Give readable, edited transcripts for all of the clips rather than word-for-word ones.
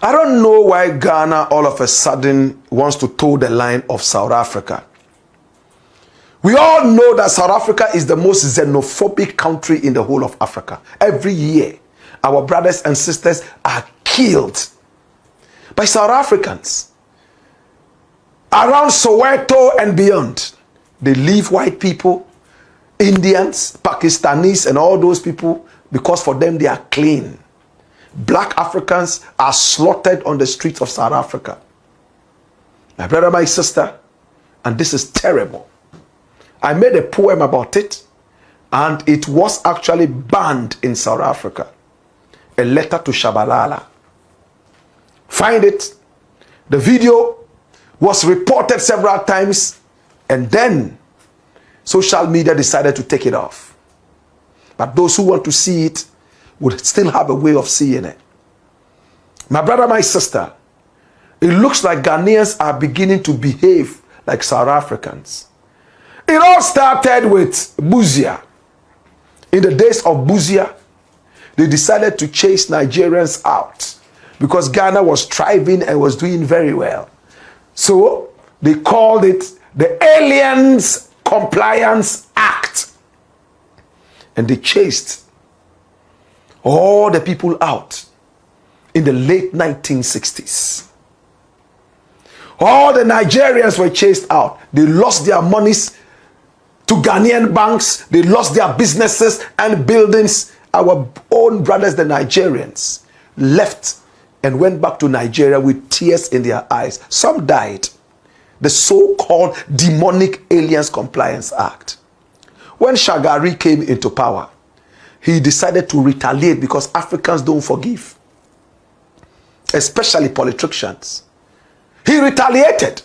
I don't know why Ghana all of a sudden wants to toe the line of South Africa. We all know that South Africa is the most xenophobic country in the whole of Africa. Every year, our brothers and sisters are killed by South Africans. Around Soweto and beyond, they leave white people, Indians, Pakistanis, and all those people because for them they are clean. Black Africans are slaughtered on the streets of South Africa. My brother, my sister, and this is terrible. I made a poem about it, and it was actually banned in South Africa. A letter to Shabalala. Find it. The video was reported several times, and then social media decided to take it off. But those who want to see it would still have a way of seeing it. My brother, my sister, it looks like Ghanaians are beginning to behave like South Africans. It all started with Busia. In the days of Busia, they decided to chase Nigerians out because Ghana was thriving and was doing very well. So they called it the Aliens Compliance Act. And they chased all the people out in the late 1960s. All the Nigerians were chased out. They lost their monies to Ghanaian banks. They lost their businesses and buildings. Our own brothers, the Nigerians, left and went back to Nigeria with tears in their eyes. Some died. The so-called demonic Aliens Compliance Act. When Shagari came into power, he decided to retaliate because Africans don't forgive, especially politicians. He retaliated.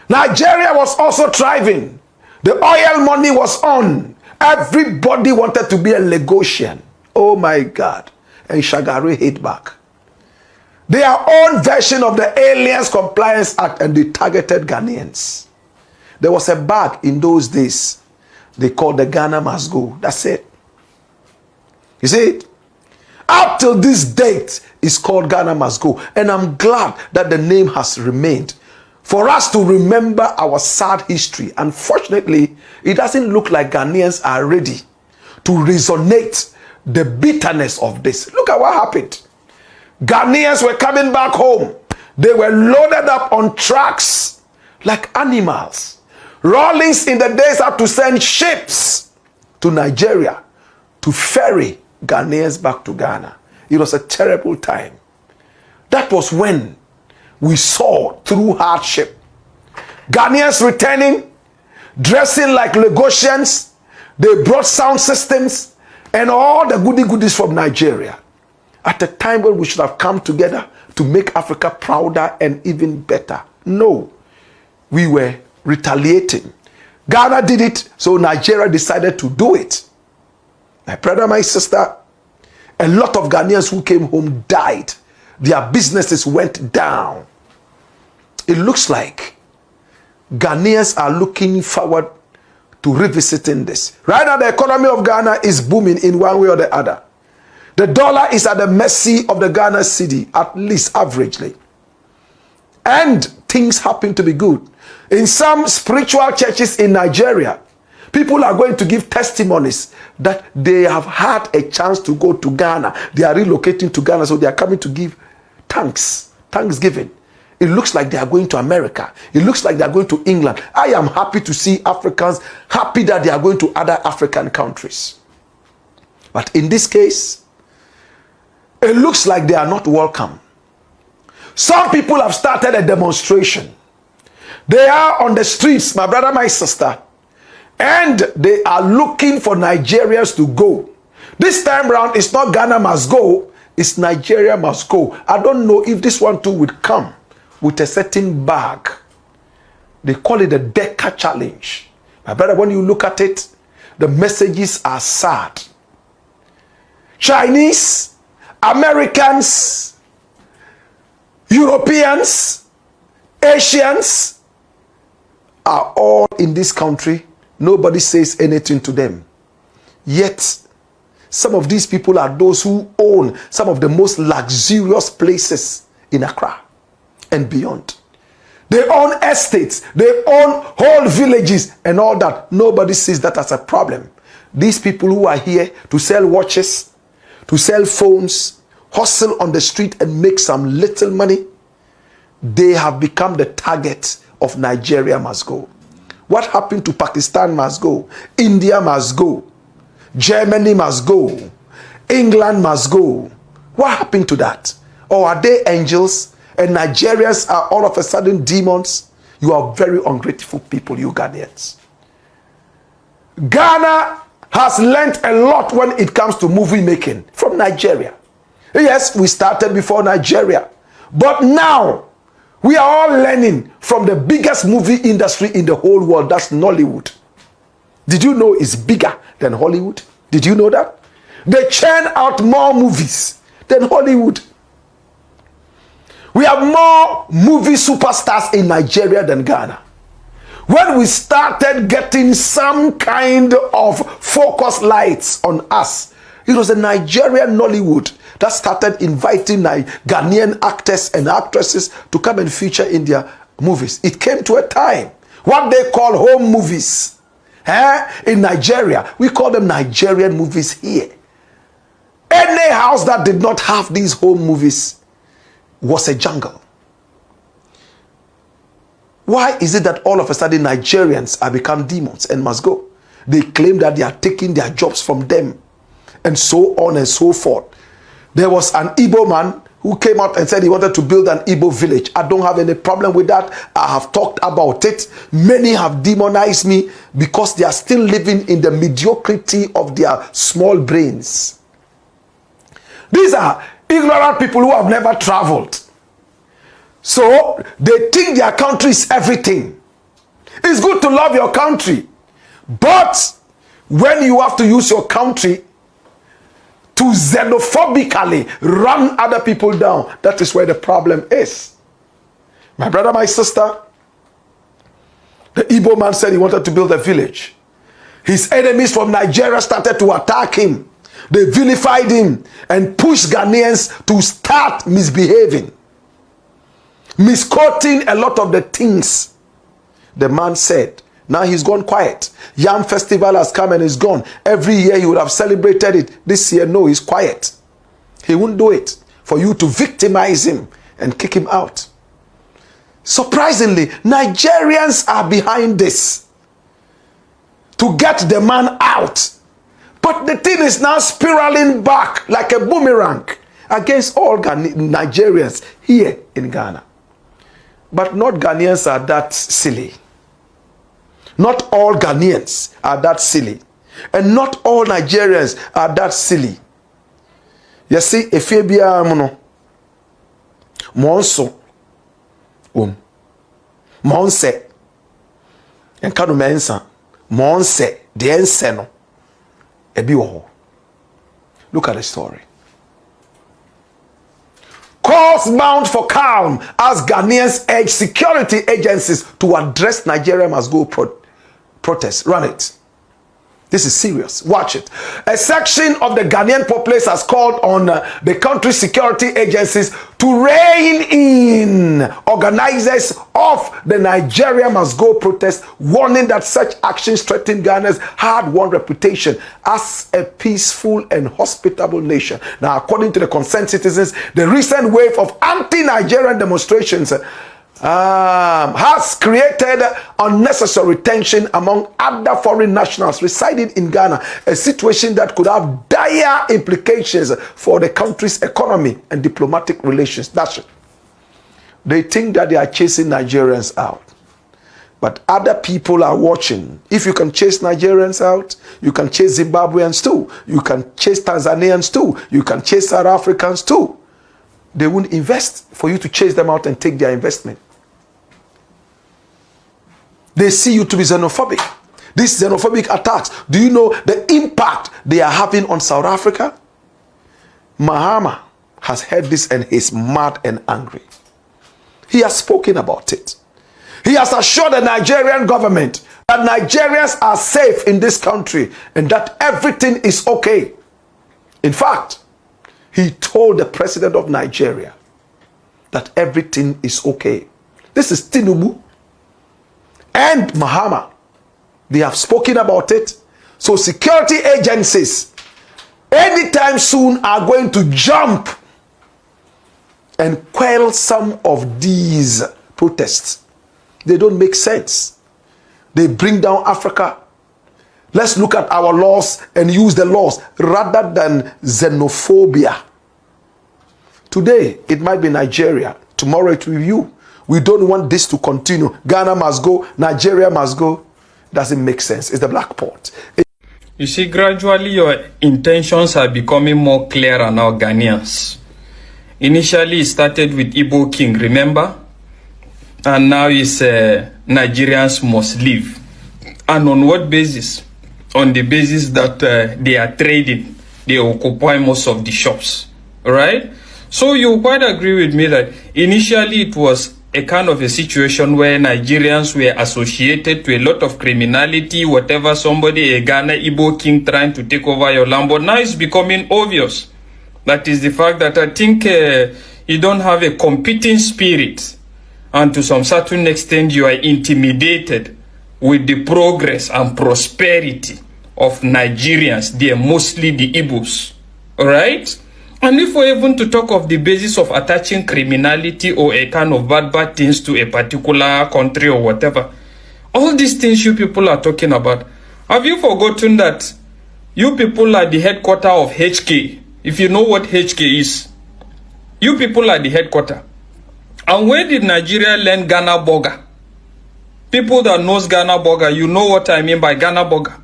Nigeria was also thriving. The oil money was on. Everybody wanted to be a Lagosian. Oh my God. And Shagari hit back. Their own version of the Aliens Compliance Act, and they targeted Ghanaians. There was a bag in those days they called the Ghana Must Go. That's it. You see it? Up till this date, it's called Ghana Must Go. And I'm glad that the name has remained for us to remember our sad history. Unfortunately, it doesn't look like Ghanaians are ready to resonate the bitterness of this. Look at what happened. Ghanaians were coming back home. They were loaded up on trucks like animals. Rawlings in the days had to send ships to Nigeria to ferry Ghanaians back to Ghana. It was a terrible time. That was when we saw through hardship Ghanaians returning, dressing like Lagosians. They brought sound systems and all the goodies from Nigeria at a time when we should have come together to make Africa prouder and even better. No, we were retaliating. Ghana did it, so Nigeria decided to do it. My brother, my sister, a lot of Ghanaians who came home died. Their businesses went down. It looks like Ghanaians are looking forward to revisiting this. Right now, the economy of Ghana is booming in one way or the other. The dollar is at the mercy of the Ghana cedi, at least averagely. And things happen to be good. In some spiritual churches in Nigeria, people are going to give testimonies that they have had a chance to go to Ghana. They are relocating to Ghana, so they are coming to give thanksgiving. It looks like they are going to America. It looks like they are going to England. I am happy to see Africans happy that they are going to other African countries. But in this case, it looks like they are not welcome. Some people have started a demonstration. They are on the streets, my brother, my sister, and they are looking for Nigerians to go. This time around, it's not Ghana must go, it's Nigeria must go. I don't know if this one too would come with a certain bag. They call it the Deca Challenge. My brother, when you look at it, the messages are sad. Chinese, Americans, Europeans, Asians are all in this country. Nobody says anything to them. Yet, Some of these people are those who own some of the most luxurious places in Accra and beyond. They own estates, they own whole villages and all that. Nobody sees that as a problem. These people who are here to sell watches, to sell phones, hustle on the street and make some little money, they have become the target of Nigeria must go. What happened to Pakistan must go. India must go. Germany must go. England must go. What happened to that? Or are they angels and Nigerians are all of a sudden demons? You are very ungrateful people, you Ghanaians. Ghana has learnt a lot when it comes to movie making from Nigeria. Yes, we started before Nigeria. But now, we are all learning from the biggest movie industry in the whole world. That's Nollywood. Did you know it's bigger than Hollywood? Did you know that? They churn out more movies than Hollywood. We have more movie superstars in Nigeria than Ghana. When we started getting some kind of focus lights on us, it was the Nigerian Nollywood that started inviting Ghanaian actors and actresses to come and feature in their movies. It came to a time, what they call home movies. In Nigeria, we call them Nigerian movies here. Any house that did not have these home movies was a jungle. Why is it that all of a sudden Nigerians have become demons and must go? They claim that they are taking their jobs from them and so on and so forth. There was an Igbo man who came out and said he wanted to build an Igbo village. I don't have any problem with that. I have talked about it. Many have demonized me because they are still living in the mediocrity of their small brains. These are ignorant people who have never traveled. So they think their country is everything. It's good to love your country. But when you have to use your country to xenophobically run other people down, that is where the problem is. My brother, my sister, the Igbo man said he wanted to build a village. His enemies from Nigeria started to attack him. They vilified him and pushed Ghanaians to start misbehaving, misquoting a lot of the things the man said. Now he's gone quiet. Yam Festival has come and is gone. Every year he would have celebrated it. This year, no, he's quiet. He won't do it for you to victimize him and kick him out. Surprisingly, Nigerians are behind this to get the man out. But the thing is now spiraling back like a boomerang against all Nigerians here in Ghana. But not Ghanaians are that silly. Not all Ghanaians are that silly. And not all Nigerians are that silly. You see, Ephebia Mono Monso Monse and Kanu Mensa Monse the Enseno Ebiwo. Look at the story. Calls bound for calm as Ghanaians urge security agencies to address Nigeria must go protest. Run it. This is serious. Watch it. A section of the Ghanaian populace has called on the country's security agencies to rein in organizers of the Nigeria Must Go protest, warning that such actions threaten Ghana's hard-won reputation as a peaceful and hospitable nation. Now, according to the concerned citizens, the recent wave of anti-Nigerian demonstrations has created unnecessary tension among other foreign nationals residing in Ghana, a situation that could have dire implications for the country's economy and diplomatic relations. That's it. They think that they are chasing Nigerians out. But other people are watching. If you can chase Nigerians out, you can chase Zimbabweans too. You can chase Tanzanians too. You can chase South Africans too. They won't invest for you to chase them out and take their investment. They see you to be xenophobic. These xenophobic attacks, do you know the impact they are having on South Africa? Mahama has heard this and he's mad and angry. He has spoken about it. He has assured the Nigerian government that Nigerians are safe in this country and that everything is okay. In fact, he told the president of Nigeria that everything is okay. This is Tinubu and Mahama. They have spoken about it. So security agencies, anytime soon, are going to jump and quell some of these protests. They don't make sense. They bring down Africa. Let's look at our laws and use the laws rather than xenophobia. Today, it might be Nigeria. Tomorrow, it will be you. We don't want this to continue. Ghana must go. Nigeria must go. Doesn't make sense. It's the black pot. You see, gradually your intentions are becoming more clearer now, Ghanaians. Initially, it started with Igbo King, remember? And now it's Nigerians must leave. And on what basis? On the basis that they are trading. They occupy most of the shops. Right? So you quite agree with me that initially it was a kind of a situation where Nigerians were associated to a lot of criminality, whatever, somebody, a Ghana, Igbo King trying to take over your land. But now it's becoming obvious. That is the fact that I think you don't have a competing spirit. And to some certain extent, you are intimidated with the progress and prosperity of Nigerians. They are mostly the Igbos. Alright? And if we're even to talk of the basis of attaching criminality or a kind of bad things to a particular country or whatever, all these things you people are talking about, have you forgotten that you people are the headquarter of HK? If you know what HK is, you people are the headquarter. And where did Nigeria learn Ghana burger? People that knows Ghana burger, you know what I mean by Ghana burger.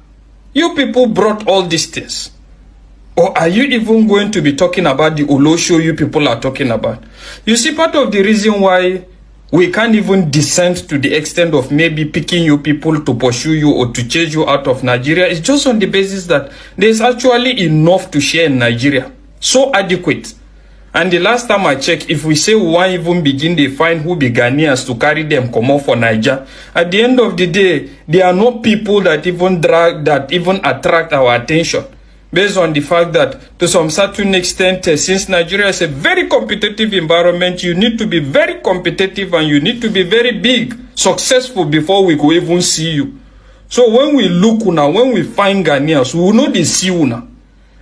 You people brought all these things. Or are you even going to be talking about the Olosho you people are talking about? You see, part of the reason why we can't even descend to the extent of maybe picking you people to pursue you or to chase you out of Nigeria is just on the basis that there's actually enough to share in Nigeria. So adequate. And the last time I checked, if we say we want even begin, they find who be Ghanaians to carry them come off for Niger. At the end of the day, there are no people that even attract our attention. Based on the fact that to some certain extent, since Nigeria is a very competitive environment, you need to be very competitive and you need to be very big, successful before we could even see you. So when we look now, when we find Ghanaians, we will know they see you now.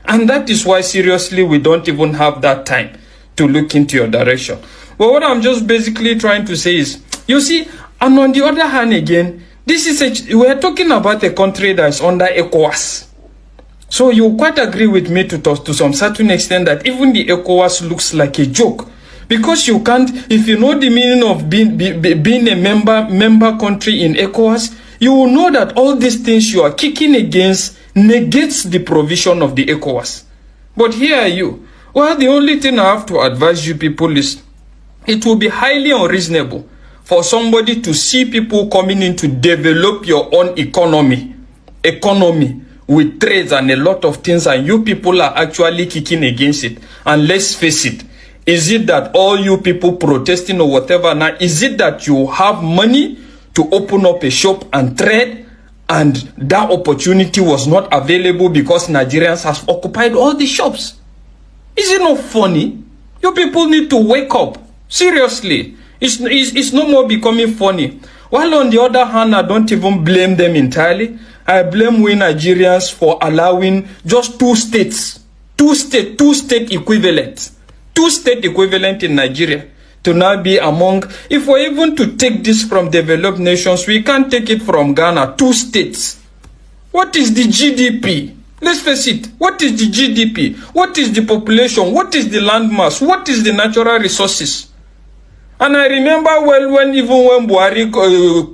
And that is why seriously we don't even have that time to look into your direction. But what I'm just basically trying to say is, you see, and on the other hand again, this is we're talking about a country that is under ECOWAS. So you quite agree with me to some certain extent that even the ECOWAS looks like a joke. Because you can't, if you know the meaning of being a member country in ECOWAS, you will know that all these things you are kicking against negates the provision of the ECOWAS. But here are you. Well, the only thing I have to advise you people is it will be highly unreasonable for somebody to see people coming in to develop your own economy with trades and a lot of things, and you people are actually kicking against it. And let's face it, is it that all you people protesting or whatever now, is it that you have money to open up a shop and trade, and that opportunity was not available because Nigerians have occupied all the shops? Is it not funny? You people need to wake up. Seriously. It's no more becoming funny. While on the other hand, I don't even blame them entirely. I blame we Nigerians for allowing just two state equivalent in Nigeria to now be among, if we're even to take this from developed nations, we can't take it from Ghana, 2 states. What is the GDP? Let's face it, what is the GDP? What is the population? What is the landmass? What is the natural resources? And I remember well when Buhari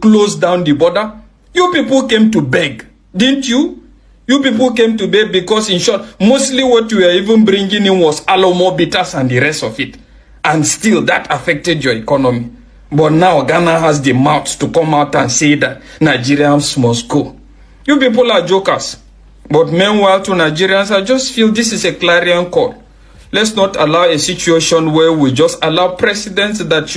closed down the border, you people came to beg, didn't you? You people came to beg because, in short, mostly what you were even bringing in was alomo bitters and the rest of it. And still, that affected your economy. But now, Ghana has the mouth to come out and say that Nigerians must go. You people are jokers. But meanwhile, to Nigerians, I just feel this is a clarion call. Let's not allow a situation where we just allow presidents that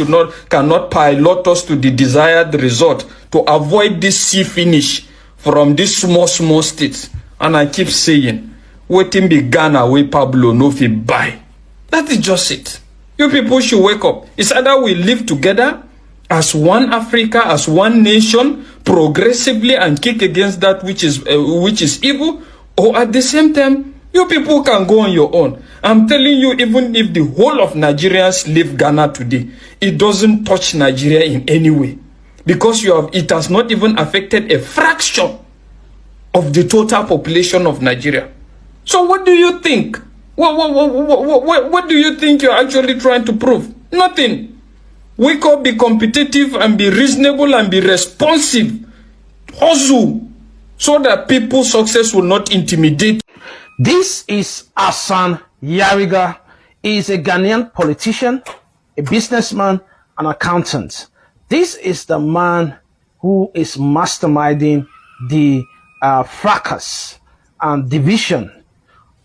cannot pilot us to the desired result to avoid this sea finish from these small states. And I keep saying, Waiting be Ghana where Pablo no fit buy. That is just it. You people should wake up. It's either we live together as one Africa, as one nation, progressively and kick against that which is evil, or at the same time, you people can go on your own. I'm telling you, even if the whole of Nigerians leave Ghana today, it doesn't touch Nigeria in any way. Because it has not even affected a fraction of the total population of Nigeria. So what do you think? What do you think you're actually trying to prove? Nothing. Wake up, be competitive, and be reasonable, and be responsive. Hustle, so that people's success will not intimidate. This is Hassan Yariga. He is a Ghanaian politician, a businessman, an accountant. This is the man who is masterminding the fracas and division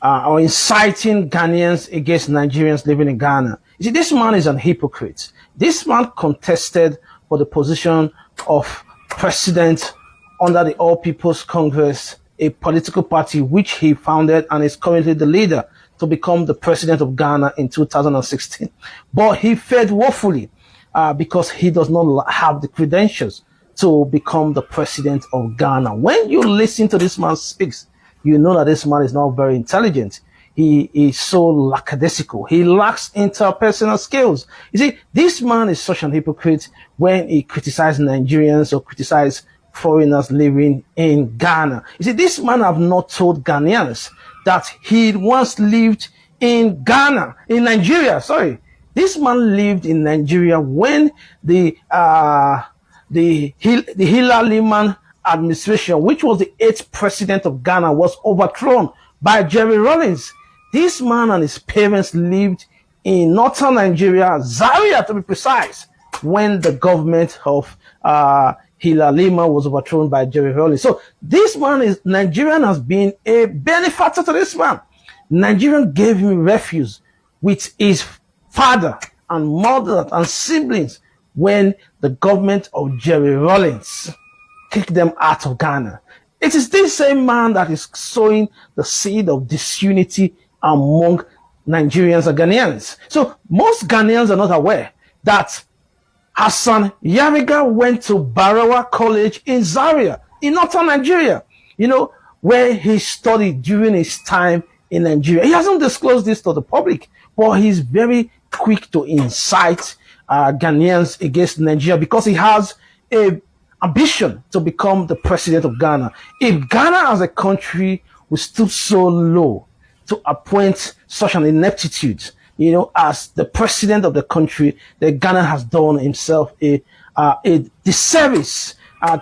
or inciting Ghanaians against Nigerians living in Ghana. You see, this man is an hypocrite. This man contested for the position of president under the All People's Congress, a political party which he founded and is currently the leader to become the president of Ghana in 2016. But he failed woefully because he does not have the credentials to become the president of Ghana. When you listen to this man speaks, you know that this man is not very intelligent. He is so lackadaisical. He lacks interpersonal skills. You see, this man is such an hypocrite when he criticizes Nigerians or criticizes foreigners living in Ghana. You see, this man have not told Ghanaians that he once lived in Ghana, in Nigeria, sorry. This man lived in Nigeria when the Hillary administration, which was the 8th president of Ghana, was overthrown by Jerry Rawlings. This man and his parents lived in northern Nigeria, Zaria to be precise, when the government of Hilalima was overthrown by Jerry Rawlings. So this man Nigerian has been a benefactor to this man. Nigerian gave him refuge with his father and mother and siblings when the government of Jerry Rawlings kicked them out of Ghana. It is this same man that is sowing the seed of disunity among Nigerians and Ghanaians. So most Ghanaians are not aware that Hassan Yariga went to Barawa College in Zaria, in northern Nigeria, where he studied during his time in Nigeria. He hasn't disclosed this to the public, but he's very quick to incite Ghanaians against Nigeria because he has a ambition to become the president of Ghana. If Ghana as a country will stoop so low to appoint such an ineptitude, as the president of the country, that Ghana has done himself a disservice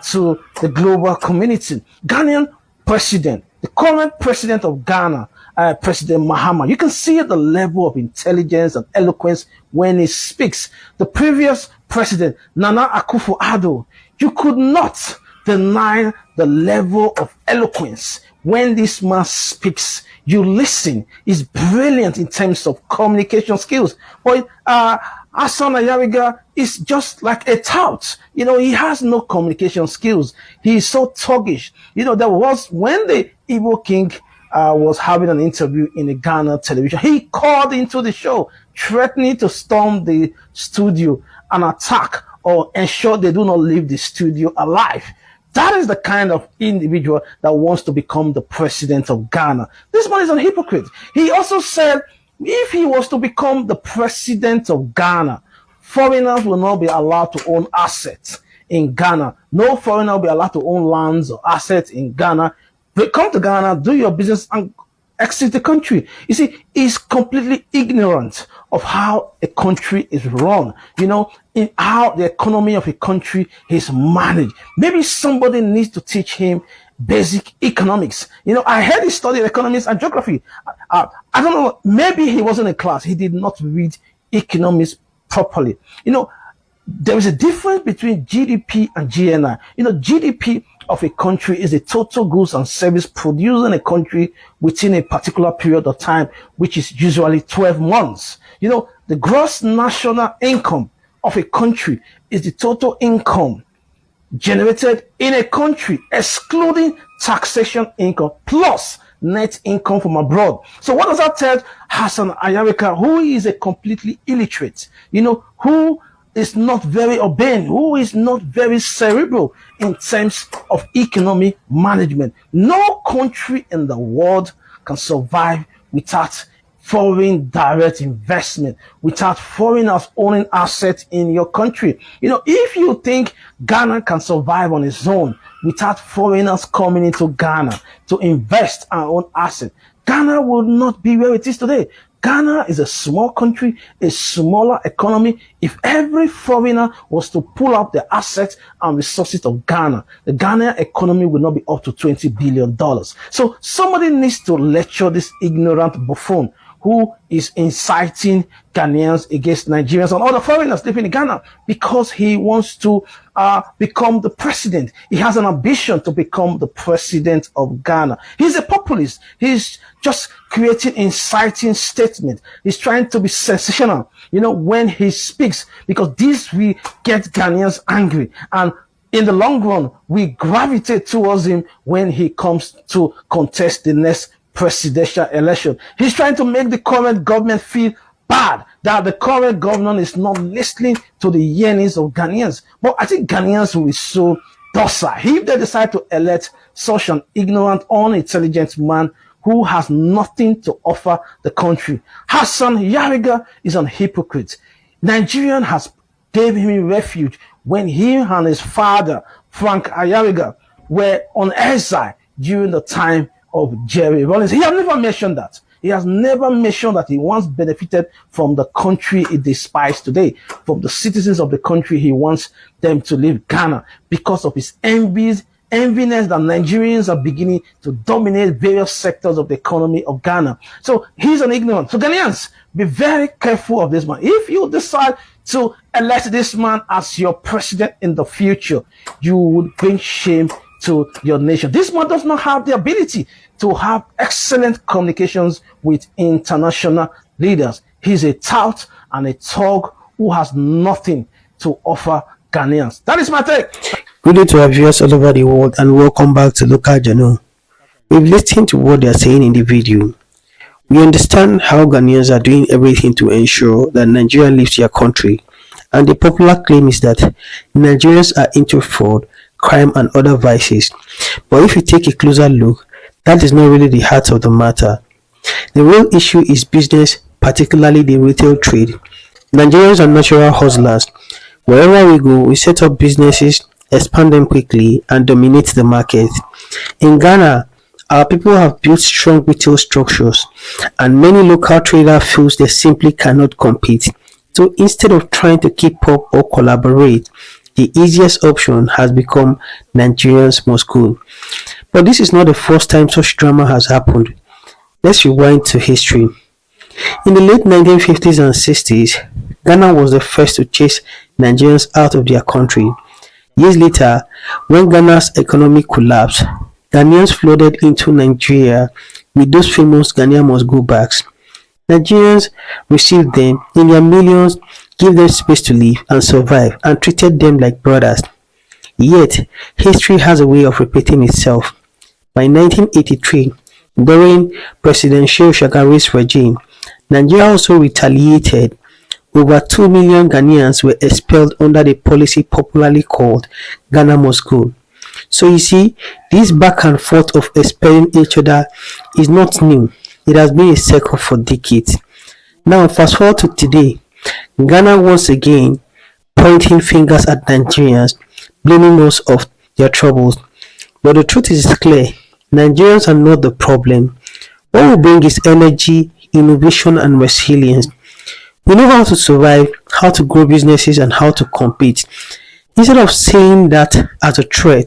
to the global community. Ghanaian president, the current president of Ghana, President Mahama, you can see the level of intelligence and eloquence when he speaks. The previous president, Nana Akufo-Addo, you could not deny the level of eloquence when this man speaks. You listen. He's brilliant in terms of communication skills. But Hassan Yariga is just like a tout. He has no communication skills. He is so thuggish. There was when the Igbo king was having an interview in the Ghana television, he called into the show threatening to storm the studio and attack or ensure they do not leave the studio alive. That is the kind of individual that wants to become the president of Ghana. This man is a hypocrite. He also said if he was to become the president of Ghana, foreigners will not be allowed to own assets in Ghana. No foreigner will be allowed to own lands or assets in Ghana. But come to Ghana, do your business, and exit the country. You see, he's completely ignorant of how a country is run, in how the economy of a country is managed. Maybe somebody needs to teach him basic economics. I heard he studied economics and geography. I don't know, maybe he wasn't in class. He did not read economics properly. There is a difference between GDP and GNI. GDP of a country is the total goods and service produced in a country within a particular period of time, which is usually 12 months. The gross national income of a country is the total income generated in a country, excluding taxation income, plus net income from abroad. So what does that tell Hassan Ayarika, who is a completely illiterate, who is not very urbane, who is not very cerebral in terms of economic management? No country in the world can survive without foreign direct investment, without foreigners owning assets in your country. If you think Ghana can survive on its own without foreigners coming into Ghana to invest and own assets, Ghana will not be where it is today. Ghana is a small country, a smaller economy. If every foreigner was to pull out the assets and resources of Ghana, the Ghanaian economy will not be up to $20 billion. So somebody needs to lecture this ignorant buffoon who is inciting Ghanaians against Nigerians and other foreigners living in Ghana because he wants to become the president. He has an ambition to become the president of Ghana. He's a populist. He's just creating inciting statements. He's trying to be sensational, when he speaks, because this will get Ghanaians angry. And in the long run, we gravitate towards him when he comes to contest the next presidential election. He's trying to make the current government feel bad that the current government is not listening to the yearnings of Ghanaians. But I think Ghanaians will be so docile if they decide to elect such an ignorant, unintelligent man who has nothing to offer the country. Hassan Yariga is an hypocrite. Nigerian has gave him refuge when he and his father, Frank Ayariga, were on exile during the time of Jerry Rawlings. He has never mentioned that. He has never mentioned that he once benefited from the country he despises today, from the citizens of the country he wants them to leave Ghana because of his enviness that Nigerians are beginning to dominate various sectors of the economy of Ghana. So he's an ignorant. So Ghanaians, be very careful of this man. If you decide to elect this man as your president in the future, you would bring shame to your nation. This man does not have the ability to have excellent communications with international leaders. He's a tout and a thug who has nothing to offer Ghanaians. That is my take. Good day to our viewers all over the world and welcome back to Local Journal. We've listened to what they are saying in the video. We understand how Ghanaians are doing everything to ensure that Nigeria leaves their country, and the popular claim is that Nigerians are into fraud, crime and other vices. But if you take a closer look, that is not really the heart of the matter. The real issue is business, particularly the retail trade. Nigerians are natural hustlers. Wherever we go, we set up businesses, expand them quickly and dominate the market. In Ghana, our people have built strong retail structures and many local traders feel they simply cannot compete. So instead of trying to keep up or collaborate, the easiest option has become Nigerians must go. But this is not the first time such drama has happened. Let's rewind to history. In the late 1950s and 60s, Ghana was the first to chase Nigerians out of their country. Years later, when Ghana's economy collapsed, Ghanaians flooded into Nigeria with those famous Ghana must go bags. Nigerians received them in their millions, gave them space to live and survive, and treated them like brothers. Yet, history has a way of repeating itself. By 1983, during President Shehu Shagari's regime, Nigeria also retaliated. Over 2 million Ghanaians were expelled under the policy popularly called Ghana Must Go. So you see, this back and forth of expelling each other is not new. It has been a cycle for decades. Now fast forward to today, Ghana once again pointing fingers at Nigerians, blaming us of their troubles. But the truth is clear, Nigerians are not the problem. What will bring is energy, innovation and resilience. We know how to survive, how to grow businesses and how to compete. Instead of seeing that as a threat,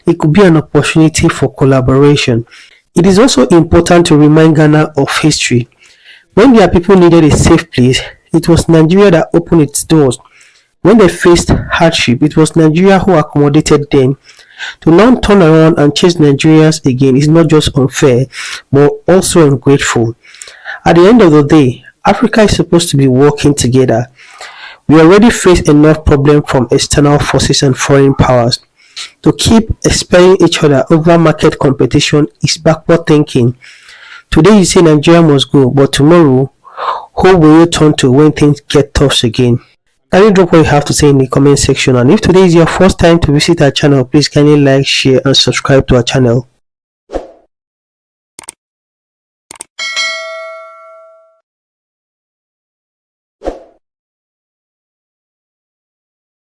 it could be an opportunity for collaboration. It is also important to remind Ghana of history. When their people needed a safe place, it was Nigeria that opened its doors. When they faced hardship, it was Nigeria who accommodated them. To now turn around and chase Nigerians again is not just unfair, but also ungrateful. At the end of the day, Africa is supposed to be working together. We already face enough problem from external forces and foreign powers. To keep expelling each other over market competition is backward thinking. Today you say Nigeria must go, but tomorrow, who will you turn to when things get tough again? Can you drop what you have to say in the comment section? And if today is your first time to visit our channel, please kindly like, share and subscribe to our channel.